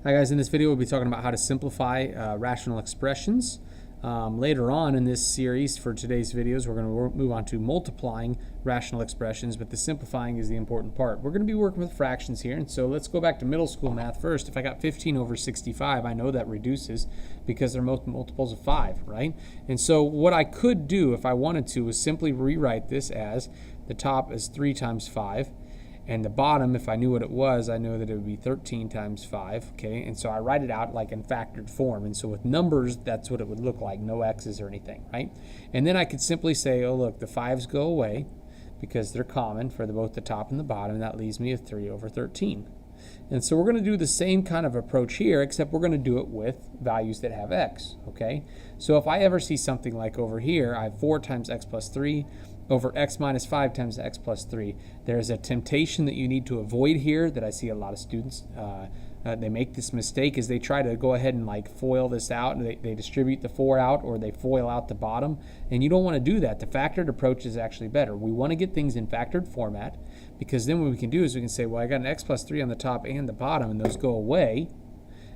Hi guys, in this video we'll be talking about how to simplify rational expressions. Later on in this series for today's videos we're going to move on to multiplying rational expressions, but the simplifying is the important part. We're going to be working with fractions here, and so let's go back to middle school math first. If I got 15 over 65, I know that reduces because they're multiples of 5, right? And so what I could do if I wanted to is simply rewrite this as the top is 3 times 5. And the bottom, if I knew what it was, I know that it would be 13 times 5, okay? And so I write it out like in factored form. And so with numbers, that's what it would look like, no x's or anything, right? And then I could simply say, oh, look, the 5's go away because they're common for both the top and the bottom, and that leaves me with 3 over 13. And so we're going to do the same kind of approach here, except we're going to do it with values that have x, okay? So if I ever see something like over here, I have 4 times x plus 3 over x minus 5 times x plus 3. There's a temptation that you need to avoid here that I see a lot of students, they make this mistake is they try to go ahead and like FOIL this out, and they distribute the 4 out, or they FOIL out the bottom, and you don't want to do that. The factored approach is actually better. We want to get things in factored format, because then what we can do is we can say, well, I got an x plus 3 on the top and the bottom, and those go away,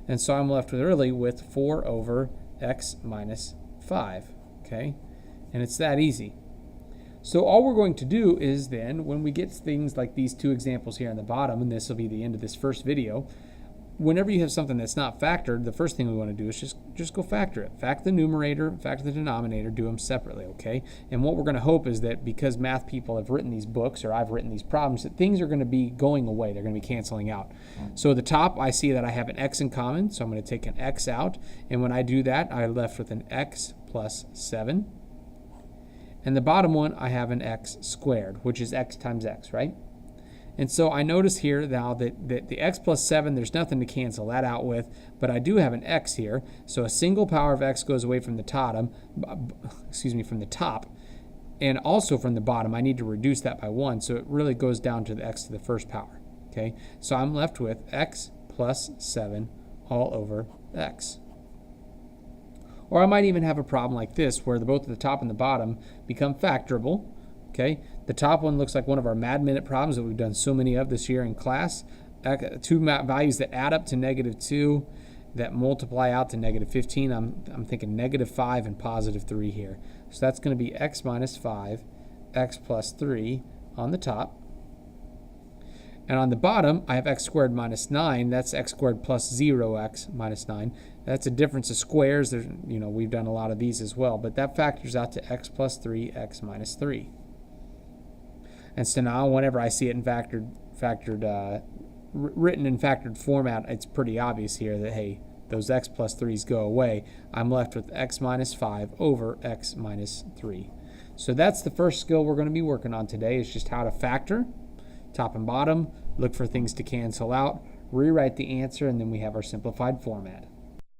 and so I'm left with 4 over x minus 5, okay? And it's that easy. So all we're going to do is then, when we get things like these two examples here on the bottom, and this will be the end of this first video, whenever you have something that's not factored, the first thing we want to do is just go factor it. Factor the numerator, factor the denominator, do them separately, okay? And what we're going to hope is that because math people have written these books, or I've written these problems, that things are going to be going away. They're going to be canceling out. So at the top, I see that I have an x in common, so I'm going to take an x out. And when I do that, I'm left with an x plus 7. And the bottom one, I have an x squared, which is x times x, right? And so I notice here now that the x plus 7, there's nothing to cancel that out with, but I do have an x here. So a single power of x goes away from the top, from the top, and also from the bottom. I need to reduce that by 1, so it really goes down to the x to the first power, okay? So I'm left with x plus 7 all over x. Or I might even have a problem like this, where both the top and the bottom become factorable. Okay, the top one looks like one of our Mad Minute problems that we've done so many of this year in class. Two values that add up to -2, that multiply out to -15. I'm thinking -5 and +3 here. So that's going to be x minus 5, x plus 3 on the top. And on the bottom, I have x squared minus 9. That's x squared plus 0x minus 9. That's a difference of squares. There's, we've done a lot of these as well. But that factors out to x plus 3, x minus 3. And so now whenever I see it in written in factored format, it's pretty obvious here that, hey, those x plus 3's go away. I'm left with x minus 5 over x minus 3. So that's the first skill we're going to be working on today, is just how to factor top and bottom, look for things to cancel out, rewrite the answer, and then we have our simplified format.